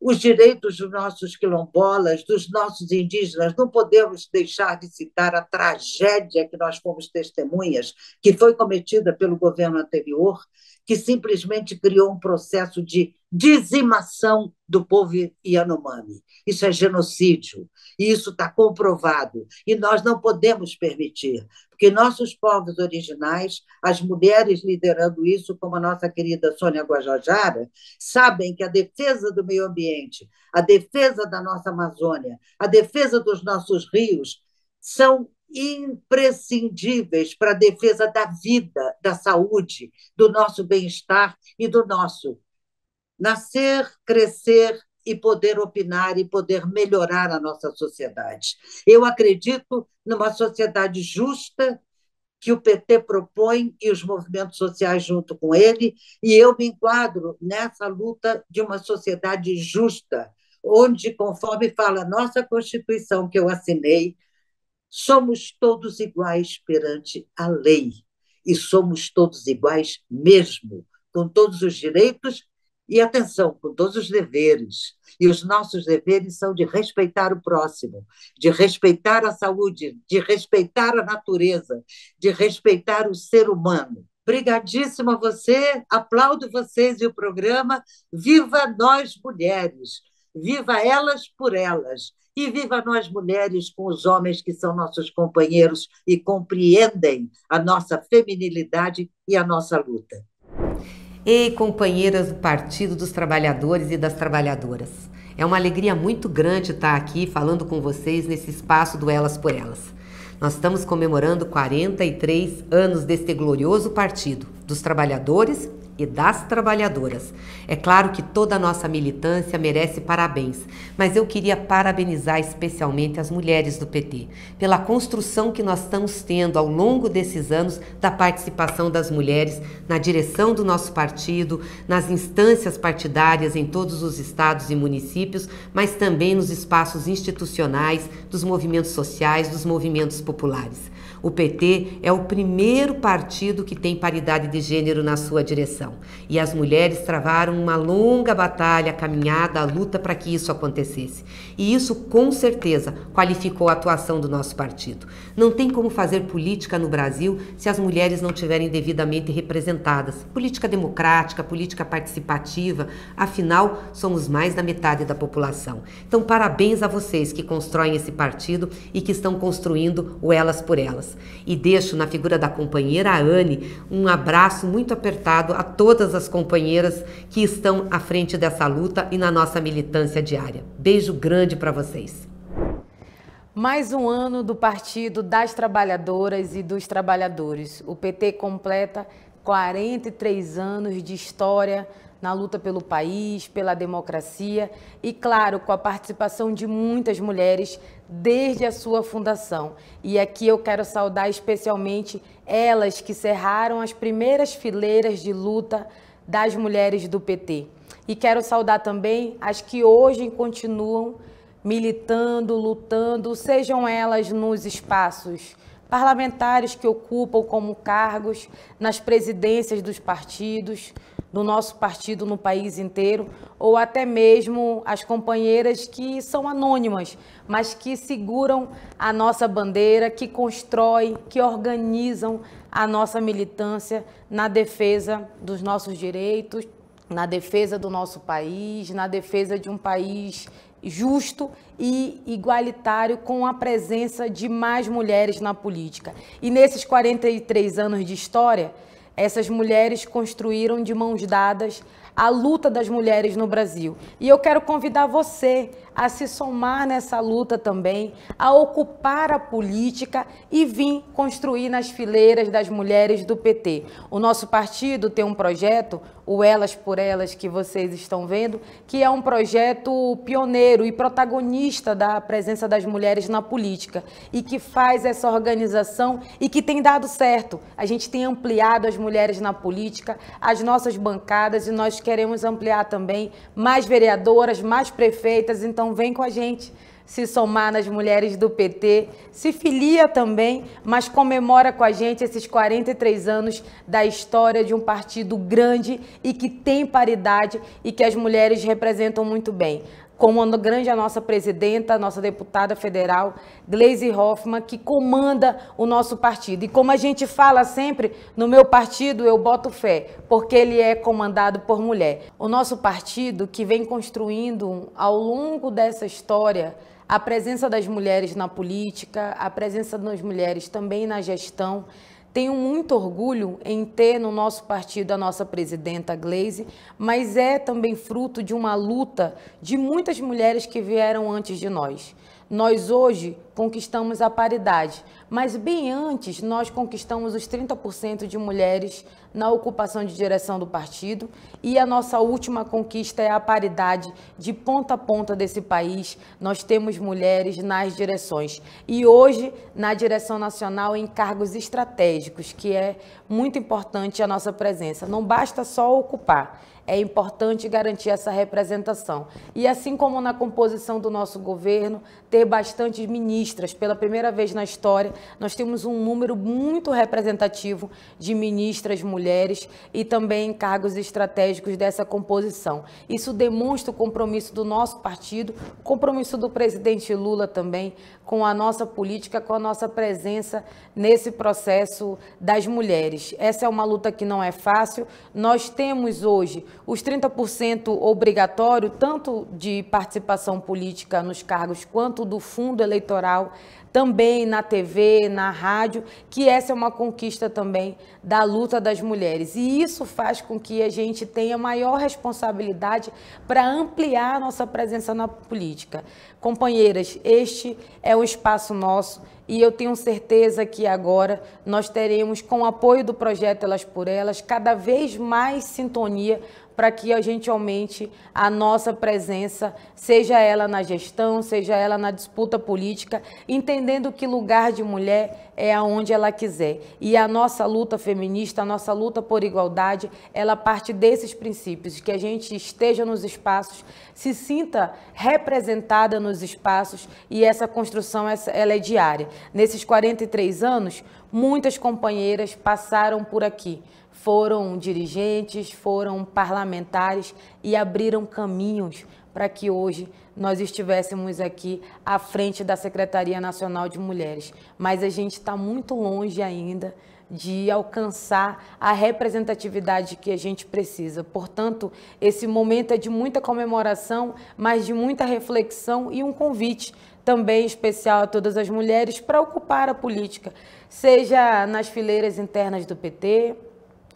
os direitos dos nossos quilombolas, dos nossos indígenas. Não podemos deixar de citar a tragédia que nós fomos testemunhas, que foi cometida pelo governo anterior, que simplesmente criou um processo de dizimação do povo Yanomami. Isso é genocídio, e isso está comprovado, e nós não podemos permitir, porque nossos povos originais, as mulheres liderando isso, como a nossa querida Sônia Guajajara, sabem que a defesa do meio ambiente, a defesa da nossa Amazônia, a defesa dos nossos rios são imprescindíveis para a defesa da vida, da saúde, do nosso bem-estar e do nosso nascer, crescer e poder opinar e poder melhorar a nossa sociedade. Eu acredito numa sociedade justa que o PT propõe e os movimentos sociais junto com ele, e eu me enquadro nessa luta de uma sociedade justa, onde, conforme fala a nossa Constituição, que eu assinei, somos todos iguais perante a lei, e somos todos iguais mesmo, com todos os direitos e, atenção, com todos os deveres. E os nossos deveres são de respeitar o próximo, de respeitar a saúde, de respeitar a natureza, de respeitar o ser humano. Obrigadíssima a você, aplaudo vocês e o programa. Viva nós mulheres, viva elas por elas. E viva nós mulheres com os homens que são nossos companheiros e compreendem a nossa feminilidade e a nossa luta. Ei, companheiras do Partido dos Trabalhadores e das Trabalhadoras. É uma alegria muito grande estar aqui falando com vocês nesse espaço do Elas por Elas. Nós estamos comemorando 43 anos deste glorioso Partido dos Trabalhadores e das trabalhadoras. É claro que toda a nossa militância merece parabéns, mas eu queria parabenizar especialmente as mulheres do PT, pela construção que nós estamos tendo ao longo desses anos da participação das mulheres na direção do nosso partido, nas instâncias partidárias em todos os estados e municípios, mas também nos espaços institucionais, dos movimentos sociais, dos movimentos populares. O PT é o primeiro partido que tem paridade de gênero na sua direção. E as mulheres travaram uma longa batalha, caminhada, a luta para que isso acontecesse. E isso, com certeza, qualificou a atuação do nosso partido. Não tem como fazer política no Brasil se as mulheres não estiverem devidamente representadas. Política democrática, política participativa, afinal, somos mais da metade da população. Então, parabéns a vocês que constroem esse partido e que estão construindo o Elas por Elas. E deixo na figura da companheira Anne um abraço muito apertado a todas as companheiras que estão à frente dessa luta e na nossa militância diária. Beijo grande para vocês. Mais um ano do Partido das Trabalhadoras e dos Trabalhadores. O PT completa 43 anos de história na luta pelo país, pela democracia e, claro, com a participação de muitas mulheres desde a sua fundação. E aqui eu quero saudar especialmente elas que cerraram as primeiras fileiras de luta das mulheres do PT. E quero saudar também as que hoje continuam militando, lutando, sejam elas nos espaços parlamentares que ocupam como cargos, nas presidências dos partidos, do nosso partido no país inteiro, ou até mesmo as companheiras que são anônimas, mas que seguram a nossa bandeira, que constroem, que organizam a nossa militância na defesa dos nossos direitos, na defesa do nosso país, na defesa de um país justo e igualitário, com a presença de mais mulheres na política. E nesses 43 anos de história, essas mulheres construíram de mãos dadas a luta das mulheres no Brasil. E eu quero convidar você a se somar nessa luta também, a ocupar a política e vir construir nas fileiras das mulheres do PT. O nosso partido tem um projeto, o Elas por Elas, que vocês estão vendo, que é um projeto pioneiro e protagonista da presença das mulheres na política e que faz essa organização e que tem dado certo. A gente tem ampliado as mulheres na política, as nossas bancadas, e nós queremos ampliar também mais vereadoras, mais prefeitas. Então vem com a gente se somar nas mulheres do PT, se filia também, mas comemora com a gente esses 43 anos da história de um partido grande e que tem paridade e que as mulheres representam muito bem. Comando grande a nossa presidenta, a nossa deputada federal, Gleisi Hoffmann, que comanda o nosso partido. E como a gente fala sempre, no meu partido eu boto fé, porque ele é comandado por mulher. O nosso partido, que vem construindo ao longo dessa história a presença das mulheres na política, a presença das mulheres também na gestão. Tenho muito orgulho em ter no nosso partido a nossa presidenta Gleisi, mas é também fruto de uma luta de muitas mulheres que vieram antes de nós. Nós hoje conquistamos a paridade, mas bem antes nós conquistamos os 30% de mulheres na ocupação de direção do partido, e a nossa última conquista é a paridade de ponta a ponta desse país. Nós temos mulheres nas direções e hoje na direção nacional em cargos estratégicos, que é muito importante a nossa presença. Não basta só ocupar, é importante garantir essa representação. E assim como na composição do nosso governo, ter bastantes ministras. Pela primeira vez na história, nós temos um número muito representativo de ministras mulheres e também cargos estratégicos dessa composição. Isso demonstra o compromisso do nosso partido, o compromisso do presidente Lula também, com a nossa política, com a nossa presença nesse processo das mulheres. Essa é uma luta que não é fácil. Nós temos hoje os 30% obrigatório, tanto de participação política nos cargos, quanto do fundo eleitoral também na TV, na rádio, que essa é uma conquista também da luta das mulheres. E isso faz com que a gente tenha maior responsabilidade para ampliar a nossa presença na política. Companheiras, este é um espaço nosso e eu tenho certeza que agora nós teremos, com o apoio do projeto Elas por Elas, cada vez mais sintonia para que a gente aumente a nossa presença, seja ela na gestão, seja ela na disputa política, entendendo que lugar de mulher é aonde ela quiser. E a nossa luta feminista, a nossa luta por igualdade, ela parte desses princípios, que a gente esteja nos espaços, se sinta representada nos espaços, e essa construção ela é diária. Nesses 43 anos, muitas companheiras passaram por aqui. Foram dirigentes, foram parlamentares e abriram caminhos para que hoje nós estivéssemos aqui à frente da Secretaria Nacional de Mulheres. Mas a gente está muito longe ainda de alcançar a representatividade que a gente precisa. Portanto, esse momento é de muita comemoração, mas de muita reflexão e um convite também especial a todas as mulheres para ocupar a política, seja nas fileiras internas do PT,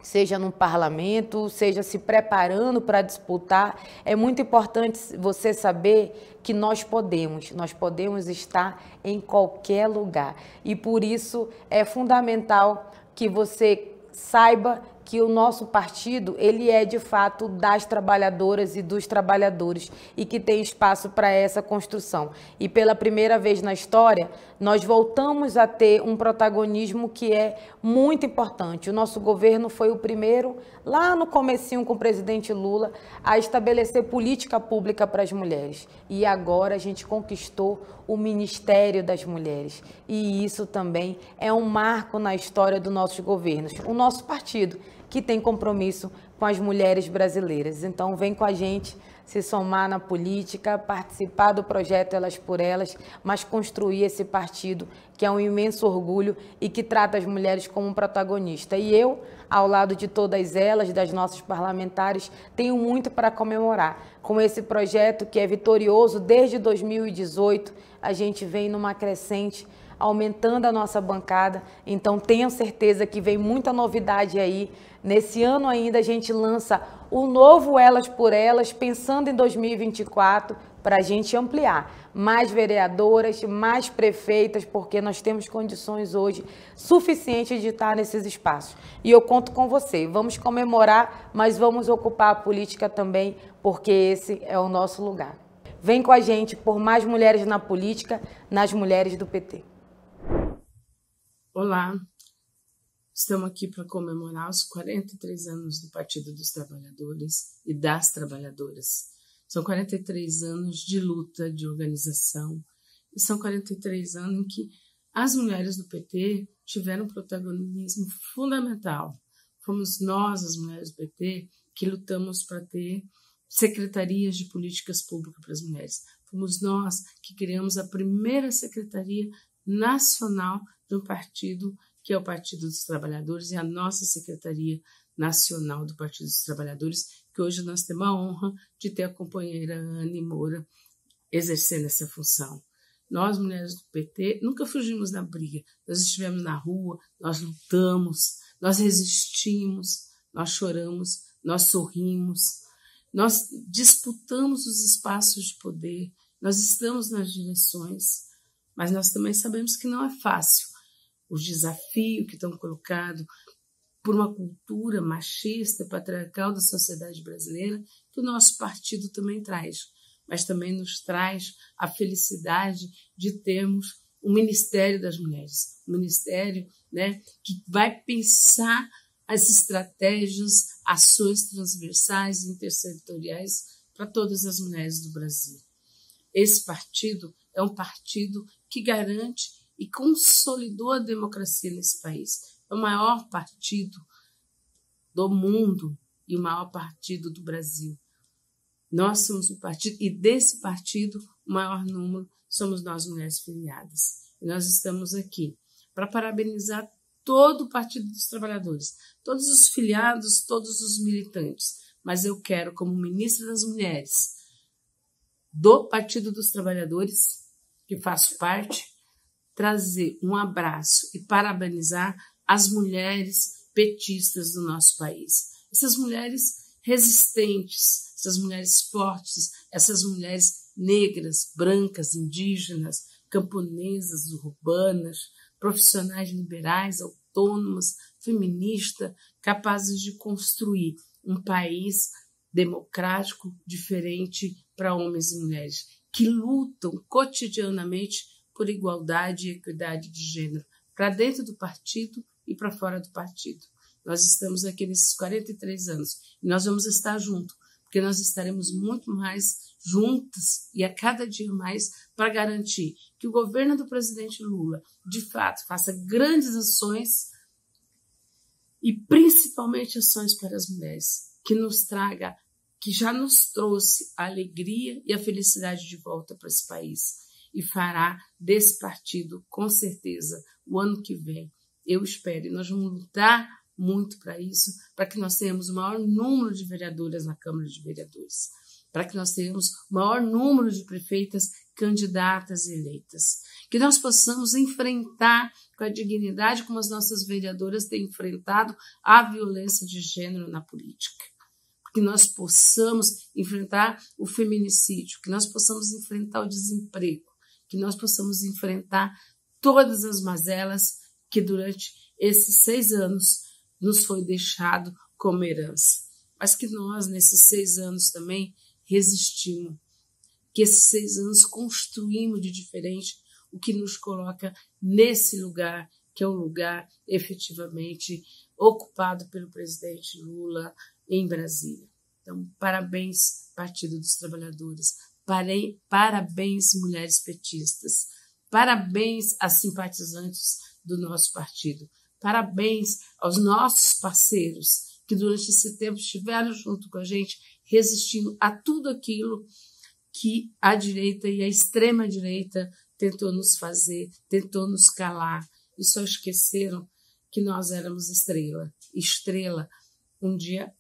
seja no parlamento, seja se preparando para disputar. É muito importante você saber que nós podemos estar em qualquer lugar. E por isso é fundamental que você saiba que o nosso partido, ele é de fato das trabalhadoras e dos trabalhadores e que tem espaço para essa construção. E pela primeira vez na história, nós voltamos a ter um protagonismo que é muito importante. O nosso governo foi o primeiro, lá no comecinho com o presidente Lula, a estabelecer política pública para as mulheres. E agora a gente conquistou o Ministério das Mulheres. E isso também é um marco na história dos nossos governos. O nosso partido, que tem compromisso com as mulheres brasileiras. Então, vem com a gente se somar na política, participar do projeto Elas por Elas, mas construir esse partido que é um imenso orgulho e que trata as mulheres como um protagonista. E eu, ao lado de todas elas, das nossas parlamentares, tenho muito para comemorar. Com esse projeto que é vitorioso desde 2018, a gente vem numa crescente, aumentando a nossa bancada, então tenham certeza que vem muita novidade aí. Nesse ano ainda a gente lança o novo Elas por Elas, pensando em 2024, para a gente ampliar mais vereadoras, mais prefeitas, porque nós temos condições hoje suficientes de estar nesses espaços. E eu conto com você, vamos comemorar, mas vamos ocupar a política também, porque esse é o nosso lugar. Vem com a gente por mais mulheres na política, nas mulheres do PT. Olá, estamos aqui para comemorar os 43 anos do Partido dos Trabalhadores e das Trabalhadoras. São 43 anos de luta, de organização, e são 43 anos em que as mulheres do PT tiveram um protagonismo fundamental. Fomos nós, as mulheres do PT, que lutamos para ter secretarias de políticas públicas para as mulheres. Fomos nós que criamos a primeira secretaria nacional de um partido que é o Partido dos Trabalhadores e a nossa Secretaria Nacional do Partido dos Trabalhadores, que hoje nós temos a honra de ter a companheira Anne Moura exercendo essa função. Nós, mulheres do PT, nunca fugimos da briga. Nós estivemos na rua, nós lutamos, nós resistimos, nós choramos, nós sorrimos, nós disputamos os espaços de poder, nós estamos nas direções, mas nós também sabemos que não é fácil. Os desafios que estão colocados por uma cultura machista, patriarcal da sociedade brasileira, que o nosso partido também traz, mas também nos traz a felicidade de termos um Ministério das Mulheres, um ministério, né, que vai pensar as estratégias, ações transversais e intersetoriais para todas as mulheres do Brasil. Esse partido é um partido que garante e consolidou a democracia nesse país. É o maior partido do mundo e o maior partido do Brasil. Nós somos o partido, e desse partido, o maior número somos nós, mulheres filiadas. E nós estamos aqui para parabenizar todo o Partido dos Trabalhadores, todos os filiados, todos os militantes. Mas eu quero, como ministra das Mulheres do Partido dos Trabalhadores, que faço parte, trazer um abraço e parabenizar as mulheres petistas do nosso país. Essas mulheres resistentes, essas mulheres fortes, essas mulheres negras, brancas, indígenas, camponesas, urbanas, profissionais liberais, autônomas, feministas, capazes de construir um país democrático, diferente para homens e mulheres, que lutam cotidianamente por igualdade e equidade de gênero, para dentro do partido e para fora do partido. Nós estamos aqui nesses 43 anos e nós vamos estar juntos, porque nós estaremos muito mais juntas e a cada dia mais para garantir que o governo do presidente Lula, de fato, faça grandes ações e principalmente ações para as mulheres, que nos traga, que já nos trouxe a alegria e a felicidade de volta para esse país e fará desse partido, com certeza, o ano que vem, eu espero, e nós vamos lutar muito para isso, para que nós tenhamos o maior número de vereadoras na Câmara de Vereadores, para que nós tenhamos o maior número de prefeitas candidatas e eleitas, que nós possamos enfrentar com a dignidade como as nossas vereadoras têm enfrentado a violência de gênero na política, que nós possamos enfrentar o feminicídio, que nós possamos enfrentar o desemprego, que nós possamos enfrentar todas as mazelas que durante esses 6 anos nos foi deixado como herança, mas que nós, nesses 6 anos também, resistimos, que esses 6 anos construímos de diferente o que nos coloca nesse lugar, que é um lugar efetivamente ocupado pelo presidente Lula em Brasília. Então, parabéns, Partido dos Trabalhadores, parabéns, mulheres petistas, parabéns às simpatizantes do nosso partido, parabéns aos nossos parceiros que durante esse tempo estiveram junto com a gente, resistindo a tudo aquilo que a direita e a extrema-direita tentou nos fazer, tentou nos calar, e só esqueceram que nós éramos estrela. Estrela, um dia,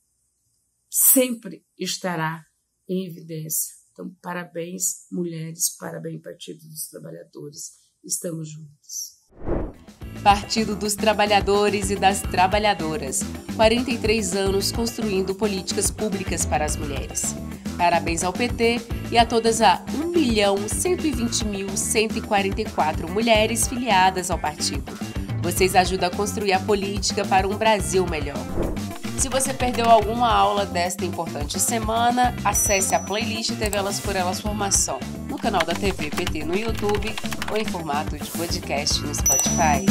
sempre estará em evidência. Então, parabéns, mulheres, parabéns, Partido dos Trabalhadores. Estamos juntos. Partido dos Trabalhadores e das Trabalhadoras. 43 anos construindo políticas públicas para as mulheres. Parabéns ao PT e a todas as 1.120.144 mulheres filiadas ao partido. Vocês ajudam a construir a política para um Brasil melhor. Se você perdeu alguma aula desta importante semana, acesse a playlist TV Elas por Elas Formação no canal da TV PT no YouTube ou em formato de podcast no Spotify.